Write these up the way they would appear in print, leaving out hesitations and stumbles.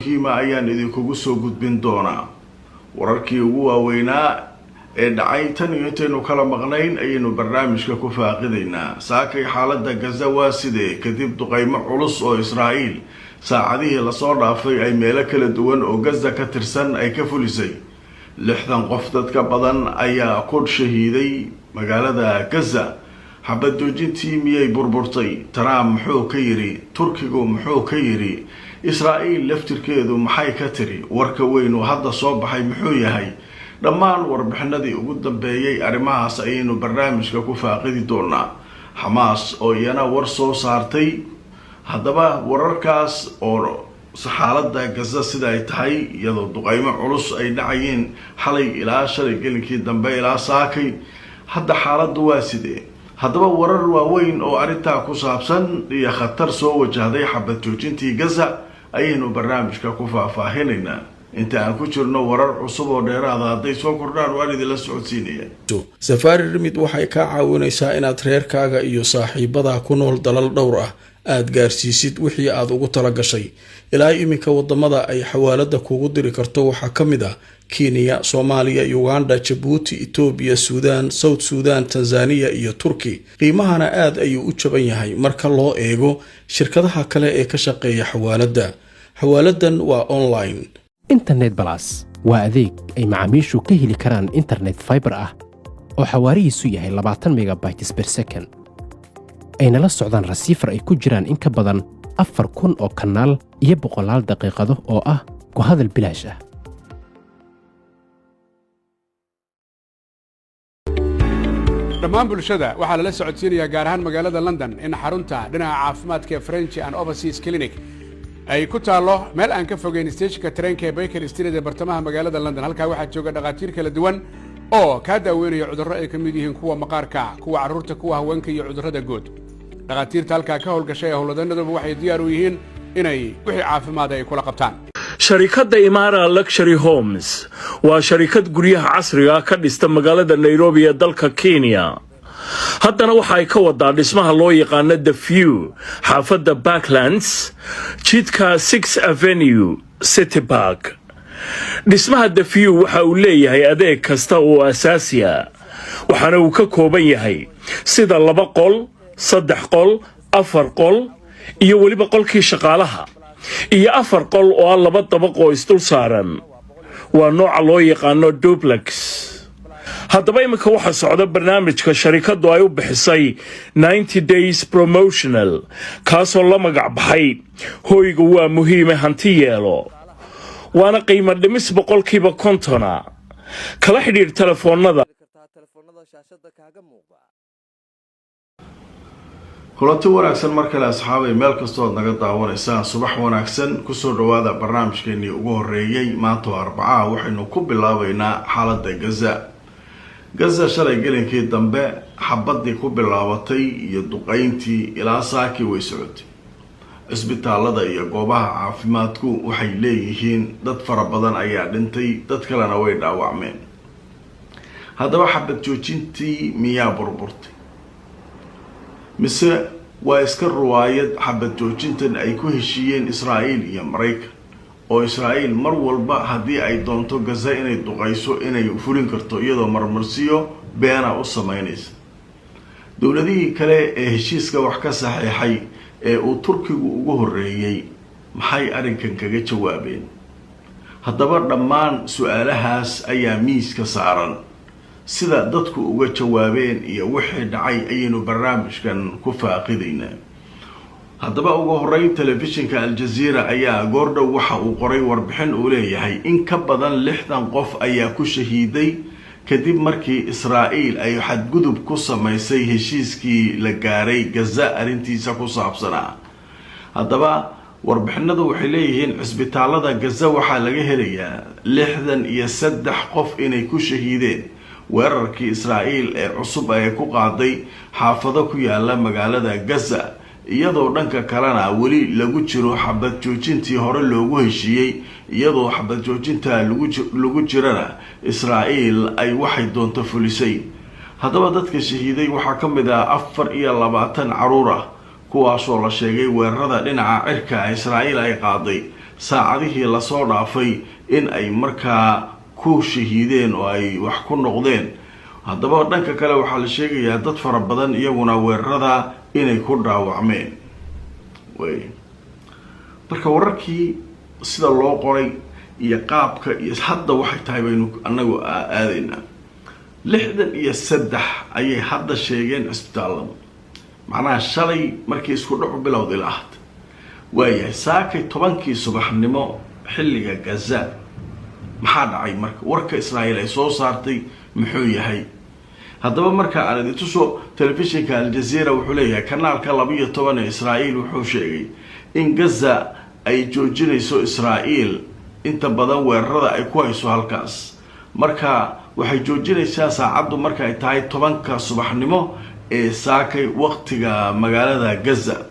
kiima ayaan idinkugu soo gudbin doonaa wararkii ugu waaweynaa ee dhacay tan iyo intaynu kala maqnayn ayaynu barnaamijka ku faaqidaynaa. saakay xaaladda Gaza waa sidee kadib duqeymo culus oo Israa'iil saacadihii la soo dhaafay ay meelo kala duwan oo Gaza ka tirsan ay ka fulisay. 60 qof dadka badan ayaa ku shahiiday magaalada Gaza. xabad joojintii miyay burburtay? Trump muxuu ka yiri? Turkigu muxuu ka yiri? Israa'iil laftirkeedu maxay ka tiri? warka weyn oo hadda soo baxay muxuu yahay? dhammaan warbixinadii ugu dambeeyay arrimahaas ayaynu barnaamijka ku faaqidi doonaa. Hamas oo iyana war soo saartay. haddaba wararkaas oo xaaladda Gaza sida ay tahay iyadoo duqeymo culus ay dhacayeen xalay ilaa shalay gelinkii dambe ilaa saakay. hadda xaaladdu waa sidee? haddaba warar waaweyn oo arrintaa ku saabsan iyo khatar soo wajahday xabad joojintii Gaza ayaynu barnaamijka ku faahfaahinaynaa. inta aan ku jirno warar cusub oo dheeraad ah hadday soo kordhaan waan idinla socodsiinaya. Safari Remit waxay ka caawinaysaa inaad reerkaaga iyo saaxiibada ku nool dalal dhowr ah aad gaarsiisid wixii aad ugu tala gashay. ilaa iminka wadamada ay xawaalada kugu diri karto waxaa ka mid ah Kenya, Soomaaliya, Uganda, Djibouti, Ethiopia, Sudan, South Sudan, Tanzania iyo Turkey. qiimahana aad ayuu u jaban yahay marka loo eego shirkadaha kale ee ka shaqeeya xawaalada. xawaaladan waa online. internet plus waa adeeg ay macaamiishu ka heli karaan internet fiber ah oo xawaarihiisu yahay 20 megabytes per second. ayna la socdaan rasiifar ay ku jiraan in ka badan 4,000 oo kanaal iyo 100 daqiiqado oo ah ku hadal bilaash ah. dhammaan bulshada waxaa lala socodsiinayaa gaar ahaan magaalada London in xarunta dhinaca caafimaadka ee French and Overseas Clinic ay ku taalo meel aan ka fogeyn stationka tareenka ee Baker Street ee bartamaha magaalada London. halkaa waxaa jooga dhaqaatiir kala duwan oo ka daaweynaya cudurro ay ka mid yihiin kuwa maqaarka, kuwa carruurta, kuwa haweenka iyo cudurrada guud. dhaqaatiirta halkaa ka howlgashay howlwadanaduba waxay diyaar u yihiin inay wixii caafimaad ay kula qabtaan. sharikadda Imara Luxury Homes waa sharikad guryaha casriga ka dhista magaalada Nairobi ee dalka Kenya. haddana waxa ay ka wadaa dhismaha loo yaqaan The View xaafadda Parklands jidka 6 Avenue City Park. dhismaha The View waxa uu leeyahay adeeg kasta oo asaasi ah waxaana uu ka kooban yahay sida 2 qol, 3 qol, 4 qol iyo waliba qolkii shaqaalaha iyo 4 qol oo 2 dabaq oo isdul saaran. waa nooca loo yaqaan duplex. haddaba imika waxa socda barnaamijka sharikadu ay u bixisay 90 days promotional kaasoo la magac baxay hoyga waa muhiime hanti yeelo. waana qiimo dhimis 50%. kala xidhiir telefoonada kulanti wanaagsan markale asxaabay meel kastoo aad naga daawanaysaan. subax wanaagsan kusoo dhawaada barnaamijkeennii ugu horeeyay. maanta waa Arbacaha waxaynu ku bilaabaynaa xaaladda Gaza. shalay gelinkii dambe xabadii ku bilaabatay iyo duqeyntii ilaa saaki way socotay. cisbitaalada iyo goobaha caafimaadku waxay leeyihiin dad fara badan ayaa dhintay, dad kalena way dhaawacmeen. haddaba xabad joojintii miyaa burburtay mise waa iska ruwaayad xabad joojintan ay ku heshiiyeen Israa'iil iyo Mareykan oo Israa'iil mar walba haddii ay doonto Gaza inay duqeyso inay fulin karto iyadoo marmarsiyo beena u sameynaysa. dowladihii kale ee heshiiska wax ka saxiixay ee uu Turkigu ugu horeeyay maxay arrinkan kaga jawaabeen? haddaba dhammaan su'aalahaas ayaa miiska saaran. sida dadku uga jawaabeen iyo wixii dhacay ayaynu barnaamijkan ku faaqidaynaa. haddaba ugu horeyn telefishinka Al Jazeera ayaa goordhow waxa uu qoray warbixin uu leeyahay in ka badan 60 qof ayaa ku shahiiday kadib markii Israa'iil ay xadgudub ku samaysay heshiiskii la gaaray Gaza arrintiisa ku saabsanaa. haddaba warbixinadu waxay leeyihiin cisbitaalada Gaza waxaa laga helayaa 63 qof inay ku shahiideen weerarkii Israa'iil ee cusub ay ku qaaday xaafado ku yaala magaalada Gaza, iyadoo dhanka kalena weli lagu jiro xabad joojintii hore loogu heshiiyey. iyadoo xabad joojinta lagu jirana Israa'iil ay waxay doonto fulisay. haddaba dadka shahiiday waxaa ka mid ah 24 caruur ah kuwaasoo la sheegay weerarada dhinaca cirka Israa'iil ay qaaday saacadihii lasoo dhaafay in ay markaa ku shahiideen oo ay wax ku noqdeen. haddaba dhanka kale waxaa la sheegayaa dad fara badan iyaguna weerarada inay ku dhaawacmeen. marka wararkii sida loo qoray iyo qaabka iyo hadda waxay tahay baynu anagu aadaynaa. 63 ayay hadda sheegeen cisbitaalada, macnaha shalay markii isku dhacu bilowday lahayd. waayahay saakay 10kii subaxnimo xilliga Gaza maxaa dhacay marka warka Israa'iil ay soo saartay muxuu yahay? haddaba marka aan idin tuso telefishinka Al Jazeera wuxuu leeyahay kanaalka 12 ee Israa'iil wuxuu sheegay in Gaza ay joojinayso Israa'iil inta badan weerarada ay ku hayso halkaas. marka waxay joojinaysaa saacadu marka ay tahay 10ka subaxnimo ee saakay waqtiga magaalada Gaza.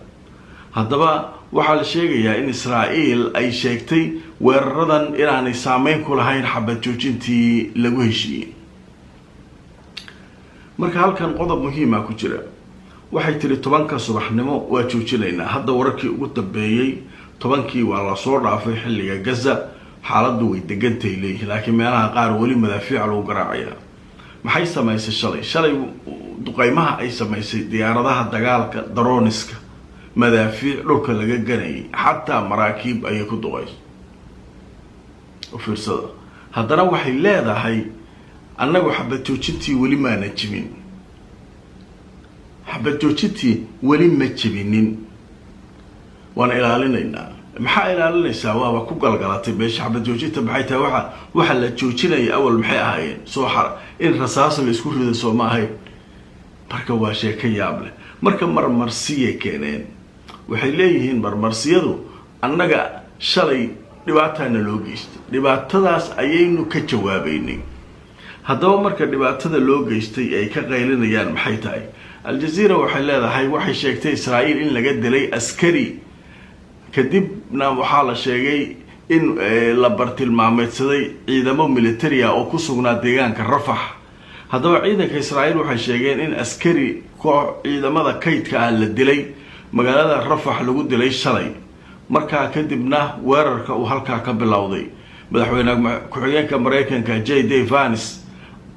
haddaba waxaa la sheegayaa in Israa'iil ay sheegtay weeraradan inaanay saameyn ku lahayn xabad joojintii lagu heshiiyey. marka halkan qodob muhiim ah ku jira. waxay tiri 10ka subaxnimo waa joojinaynaa. hadda wararkii ugu dambeeyay 10kii waa la soo dhaafay xilliga Gaza. xaaladdu way degantay leeyahay, laakiin meelaha qaar wali madaafiic lagu garaacaya. maxay samaysay shalay duqeymaha ay samaysay diyaaradaha dagaalka droniska madaafiic dhulka laga ganayay, xataa maraakiib ayay ku duqaysay. fiirsada haddana waxay leedahay annagu xabad joojintii weli maana jibin. xabad joojintii weli ma jibinin, waan ilaalinaynaa. maxaa ilaalinaysaa? waaba ku galgalatay meesha xabad joojinta. maxay tahay waxa la joojinaya awal maxay ahaayeen? in rasaas la isku rido soo ma ahayn. marka waa sheeko yaab leh. marka marmarsiyay keeneen. waxay leeyihiin marmarsiyadu annaga shalay dhibaatana loo geystay, dhibaatadaas ayaynu ka jawaabaynay. haddaba marka dhibaatada loo geystay ay ka qaylinayaan maxay tahay? Al Jazeera waxay leedahay waxay sheegtay Israa'iil in laga dilay askari, kadibna waxaa la sheegay in la bartilmaameedsaday ciidamo military ah oo ku sugnaa deegaanka Rafax. haddaba ciidanka Israa'iil waxay sheegeen in askari koox ciidamada kaydka ah la dilay magaalada Rafax lagu dilay shalay. markaa kadibna weerarka uu halkaa ka bilowday. madaxweyne ku-xigeenka Mareykanka J.D. Vance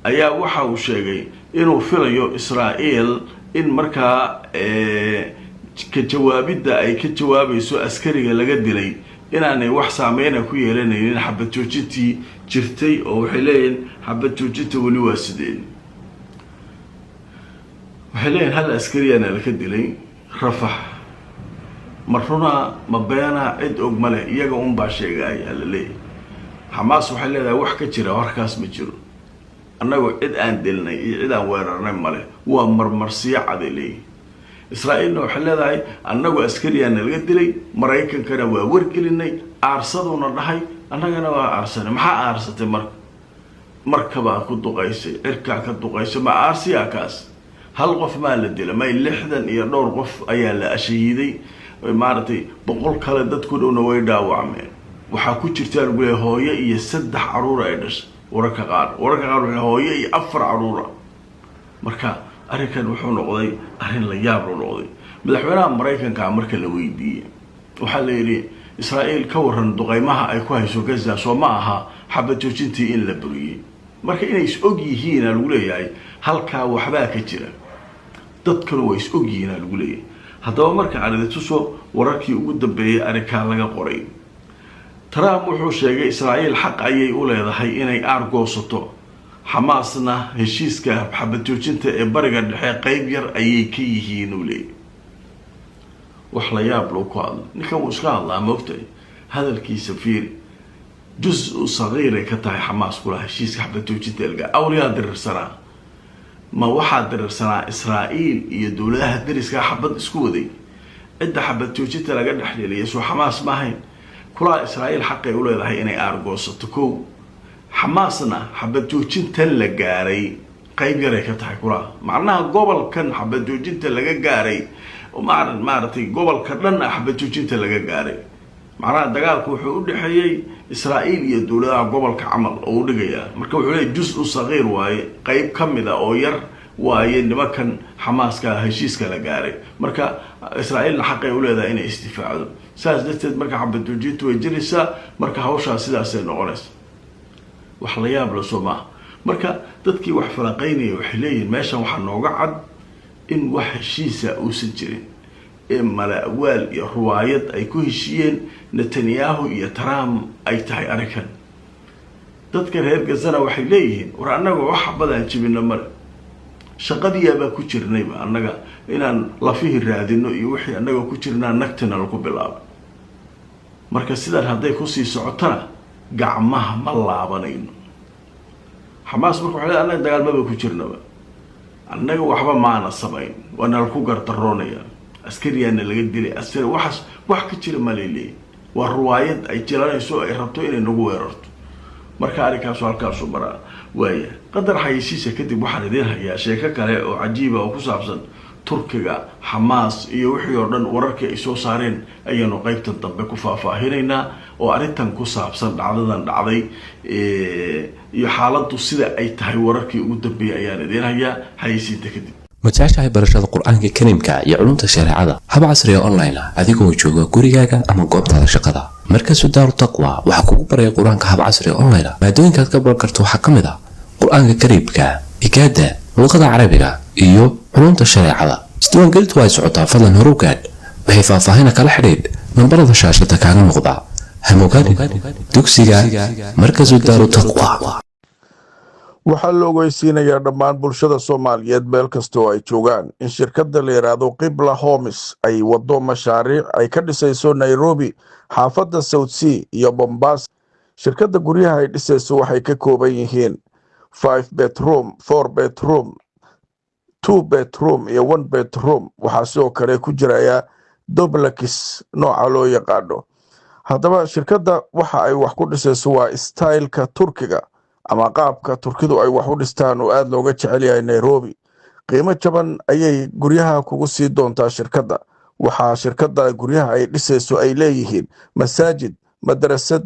ayaa waxa uu sheegay inuu filayo Israa'iil in markaa ka jawaabidda ay ka jawaabayso askariga laga dilay inaanay wax saameyn ku yeelanaynin xabad joojintii jirtay. oo waxay leeyihiin xabad joojinta weli waa sideen. waxay leeyihiin hal askariyana laga dilay Rafax. marruna ma beena cid og male, iyaga unbaa sheegaya la leeyahay. xamaas waxay leedahay wax ka jira warkaas ma jiro, annagu cid aan dilnay iyo cid aan weerarnay male, waa marmarsiyo cad ay leeyihiin. Israa'iilna waxay leedahay annagu askariyana laga dilay, Mareykankana waa wargelinay, aarsaduna dhahay, annagana waa aarsanay. maxaa aarsatay markabaa ku duqaysay, cirkaa ka duqaysay, ma aarsiyaa kaas? hal qof maa la dilay, may 60 iyo dhowr qof ayaa la ashahiiday. maaragtay 100 kale dad ku dhowna way dhaawacmeen. waxaa ku jirtaan ugu leeyahay hooyo iyo 3 caruur ay dhashay. wararka qaar waxay hooyo iyo 4 caruur. marka arrinkan wuxuu noqday arrin la yaab loo noqday. madaxweynaha Mareykanka marka la weydiiyay waxaa la yiri Israa'iil ka waran duqeymaha ay ku hayso Gaza soo ma aha xabad joojintii in la buriyay. marka inay is og yihiin lagu leeyahay halka waxba ka jira, dadkuna way is og yihiin lagu leeyahay. haddaba marka aan tuso wararkii ugu dambeeyay arrinka laga qoray. Trump wuxuu sheegay Israa'iil xaq ayay u leedahay inay aargoosato. xamaasna heshiiska xabad joojinta ee bariga dhexe qayb yar ayay ka yihiin u leeyahay. wax la yaab loo ku hadlo ninkan uu iska hadlaa moogtay hadalkiisa fiiri. juz sagiir ka tahay xamaas kula heshiiska xabad joojinta ilga awliyaa dirirsanaa. ma waxaa dirirsanaa Israa'iil iyo dowladaha dariska xabad isku waday. cidda xabad joojinta laga dhaxleeyay soo xamaas ma ahayn. kula Israa'iil xaq ay u leedahay inay aargoosato koow. xamaasna xabad joojintan la gaaray qayb yar ay ka tahay kula. macnaha gobolkan xabad joojinta laga gaaray oo maaragtay gobolka dhan xabad joojinta laga gaaray. macnaha dagaalku wuxuu u dhaxeeyay Israa'iil iyo dowladaha gobolka camal oo u dhigaya. marka wuxuu leeyahay juz sagiir waaye, qayb kamid ah oo yar waaye nimankan xamaaska heshiiska la gaaray marka israa'iilna xaq ay u leedahay inay isdifaacdo saas darteed marka xabad joojintu way jiraysaa marka hawshaas sidaasay noqonaysa wax la yaab la soo maaha marka dadkii wax falanqaynaya waxay leeyihiin meeshan waxaa nooga cad in wax heshiisa uusan jirin ee mala awaal iyo ruwaayad ay ku heshiiyeen Netanyahu iyo Trump ay tahay arrinkan dadka reer Gazana waxay leeyihiin war annaga wax badan jibina mar shaqadii baa ku jirnayba annaga inaan lafihi raadino iyo wixii annaga ku jirnaa nagtana lagu bilaabo marka sidan haday ku sii socotana gacmaha ma laabanayno Hamas markuu xilay annaga dagaal ma ku jirnaba annaga waxba maana samayn wana ku gardaroonaya askariyana laga dilay askari wax ka jira maleelay waa ruwaayad ay jiranayso ay rabto inay nagu weerarto marka arrinkaas halkaas u maraa waaya qadar xayisiisa kadib waxaan idin hayaa sheeko kale oo cajiib ah oo ku saabsan Turkiga Hamas iyo wixii oo dhan wararka ay soo saareen ayaan qaybtan dambe ku faahfaahinaynaa oo arrintan ku saabsan dhacdadan dhacday iyo xaaladdu sida ay tahay wararkii ugu dambeeyay ayaan idin hayaa xayisiinta kadib متعشى برشاد القرآن الكريم يعلم الشريعة هب عصري أونلاين أديكو جوجا كوريجا أما قبض على شقة مركز دار التقوى وحقوق بري القرآن كهب عصري أونلاين ما دون كتكبر كرتو حكم ذا قرآن الكريم إجادة لغة عربية إيو علوم الشريعة استوى قلت وايد سعوطة فضلا هروكاد وهي فاهينا كالحديد من برض الشاشة كان المغضى هموكاد دوكسيجا مركز دار التقوى waxaa la ogeysiinayaa dhammaan bulshada Soomaaliyeed meel kasta oo ay joogaan in shirkadda la yiraahdo Qibla Homes ay wado mashaariic ay ka dhisayso Nairobi xaafadda South Sea iyo Mombasa shirkadda guryaha ay dhisayso waxay ka kooban yihiin 5 bedroom 4 bedroom 2 bedroom iyo 1 bedroom waxaa sidoo kale ku jiraya duplex nooca loo yaqaano haddaba shirkadda waxa ay wax ku dhisayso waa styleka Turkiga ama qaabka Turkidu ay wax u dhistaan oo aad looga jecel yahay Nairobi qiimo jaban ayay guryaha kugu sii doontaa shirkadda waxa shirkadda guryaha ay dhisayso ay leeyihiin masaajid madrasad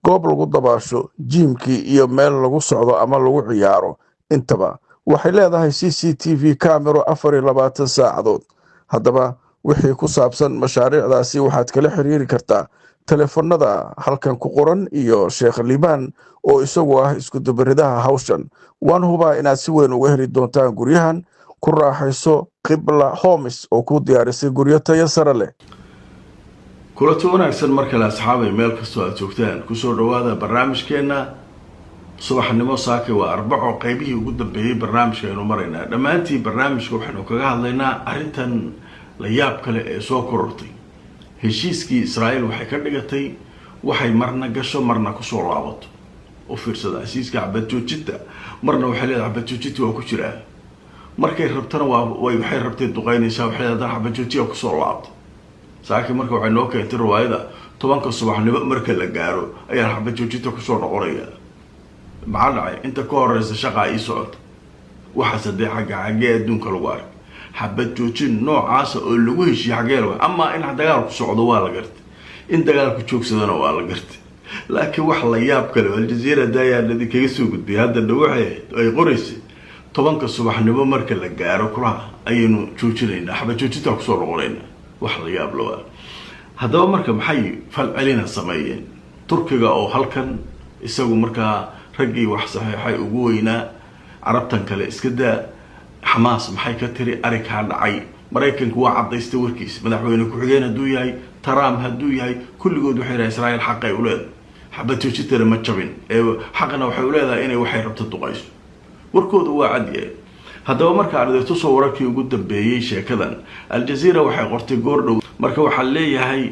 goob lagu dabaasho jimki iyo meel lagu socdo ama lagu ciyaaro intaba waxay leedahay CCTV camera 24 saacadood haddaba wixii ku saabsan mashaariicdaasi waxaad kala xiriiri kartaa telefoonada halkan ku qoran iyo Sheekh Liban oo isagu ah isku dubaridaha hawshan waan hubaa inaad si weyn uga heli doontaan guryahan ku raaxayso Qibla Homes oo ku diyaarisay guryo tayo sare leh kulato wanaagsan markale asxaabay meel kasta aad joogtaan ku soo dhawaada barnaamijkeena subaxnimo saake waa arbaco qaybihii ugu dambeeyay barnaamijka aynu maraynaa dhamaantii barnaamijka waxaanu kaga hadlaynaa arrintan la yaab kale ee soo korortay heshiiskii Israa'iil waxay ka dhigatay waxay marna gasho marna ku soo laabato oo fiirsada heshiiska xabad joojinta marna waxay leedahay xabad joojinta waa ku jiraa markay rabtana waxay rabtay duqeynaysaa waxay leedahay xabad joojinta ku soo laabto saaki marka waxay noo keentay riwaayada 10 subaxnimo marka la gaaro ayaa xabad joojinta ku soo noqonaya macallin inta ka horeysa shaqa ay socoto waxa saddex xagga adduunka lagu arko حبت جوجين نوع عاصة اللي ويش يحجله أما إن دجال كسعودة ولا قرت إن دجال كتشوك سدنا ولا قرت لكن وحلا يابكله الجزيرة دايا الذي كيسوق بهذا النوع أي قريسي طبعا كالصباح نبى مركل الجارة كلها أي إنه جوجين حبت جوجين تكسر قرينا وحلا يابله هذا مركب حي فالعلينا السمايين تركيا أو هلكن يسوي مركا رجي وحصحي حي وجوينا عربتن كلا إسكدا حماس maxay ka tiri arrinka dhacay Mareykanku waa cadaystay warkiis madaxweyne ku xigeen haduu yahay Trump haduu yahay kulligood waxay raayeen Israa'iil xaq ay u leedahay xabad joojinta ma jabin xaqna waxay u leedahay inay waxay rabto duqayso warkoodu waa cadiyay haddaba marka ardaydu soo wararkii ugu dambeeyay sheekadan Al Jazeera waxay qortay goor dhow marka waxa leeyahay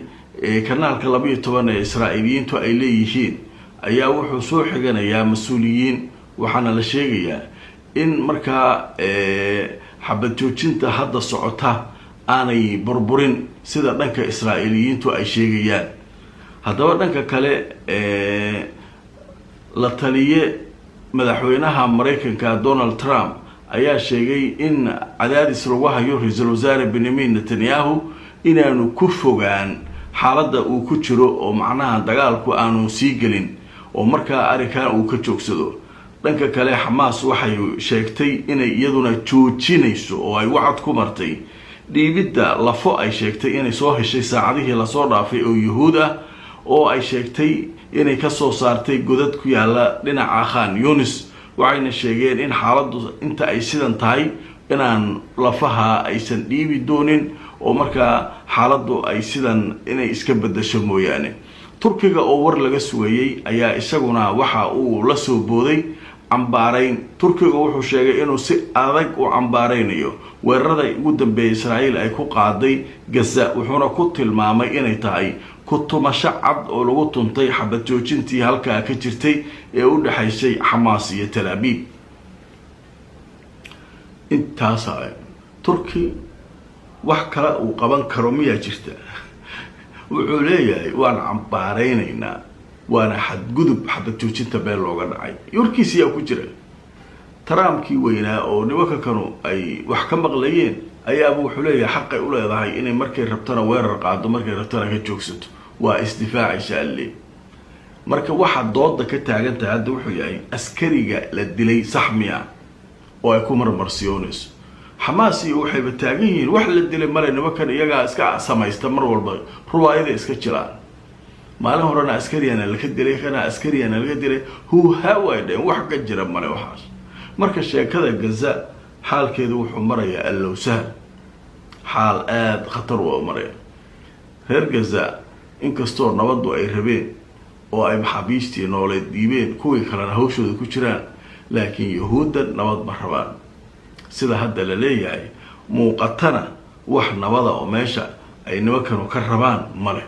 kanaalka 12 ee Israa'iiliyiintu ay leeyihiin ayaa wuxuu soo xiganayaa mas'uuliyiin waxaana la sheegayaa in marka xabad joojinta hadda socota aanay burburin sida dhanka Israa'iiliyiintu ay sheegayaan haddaba dhanka kale la taliye madaxweynaha Mareykanka Donald Trump ayaa sheegay in cadaadis lagu hayo ra'iisul wasaare Benjamin Netanyahu inaanu ku fogaan xaaladda uu ku jiro oo macnaha dagaalku aanu sii gelin oo marka arrinkan uu ka joogsado dhanka kale xamaas waxay sheegtay inay iyaduna joojinayso oo ay wacad ku martay dhiibidda lafo ay sheegtay inay soo heshay saacadihii lasoo dhaafay oo yuhuud ah oo ay sheegtay inay kasoo saartay godad ku yaala dhinaca Khan Yunis waxayna sheegeen in xaaladdu inta ay sidan tahay inaan lafaha aysan dhiibi doonin oo markaa xaaladdu ay sidan inay iska bedesho mooyaane. Turkiga oo war laga sugayay ayaa isaguna waxa uu la soo booday cambaarayn. Turkiga wuxuu sheegay inuu si adag u cambaaraynayo weerarada ugu dambeeyay Israa'iil ay ku qaaday Gaza, wuxuuna ku tilmaamay inay tahay kutumasho cad oo lagu tuntay xabad joojintii halkaa ka jirtay ee u dhaxaysay Xamaas iyo Tel Aviv. intaas Turki wax kale uu qaban karo miyaa jirta? wuxuu leeyahay waan cambaaraynaynaa waana xadgudub xabad joojinta beel looga dhacay. yurkiisiyaa ku jira Trumpkii weynaa oo nimanka kanu ay wax ka maqlayeen ayaaba wuxuu leeyahay xaq ay u leedahay inay markay rabtana weerar qaado markay rabtana ka joogsato waa isdifaacaysa alle. marka waxa dooda ka taagan tahay hadda wuxuu yahay askariga la dilay saxmiya oo ay ku marmarsiyoonayso. Xamaas iyo waxay bataagan yihiin wax la dilay male nimankan iyaga iska samaysta mar walba ruwaayada iska jiraan. maalin horena askariyana laga dilay kana askariyana laga dilay hawaydeen wax ka jira male waxaas. marka sheekada Gaza xaalkeedu wuxuu marayaa allowsaha xaal aad khatar u maraya. reer Gaza inkastoo nabadu ay rabeen oo ay maxaabiistii nooleed diibeen kuwii kalena hawshooda ku jiraan laakiin yuhuudda nabad ma rabaan sida hadda la leeyahay muuqatana wax nabada oo meesha ay nimankanu ka rabaan male.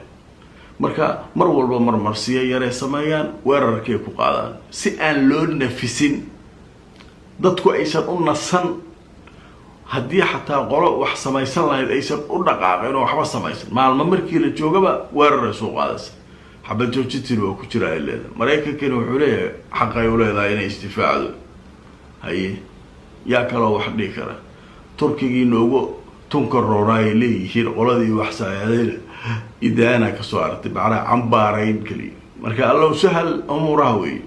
marka mar walba marmarsiyo yare sameeyaan weerarkay ku qaadaan si aan loo nafisin dadku aysan u nasan. haddii xataa qolo wax samaysan lahayd aysan u dhaqaaqin oo waxba samaysan maalmo markii la joogaba weerar soo qaadaysa xabad joojintii waa ku jira ay leedahay. Mareykankana wuxuu leeyahay xaq ay u leedahay inay istifaacdo. haye yaa kaloo wax dhihi kara Turkigii noogu tunka rooraay leeyihiin qoladii wax saayadayna idaana ka soo artay bacra cambaarayn kaliya. marka allow sahal umuraha way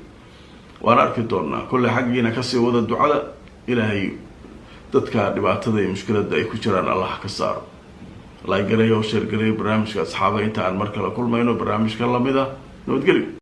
waan arki doonaa kulli xaqiina ka sii wada ducada ilaahay dadka dhibaatada iyo mushkiladda ay ku jiraan Allah ka saaro. la gareeyo shir gareeyo barnaamijka asxaabta inta aan markale kulmayno barnaamijka lamida nabadgelyo.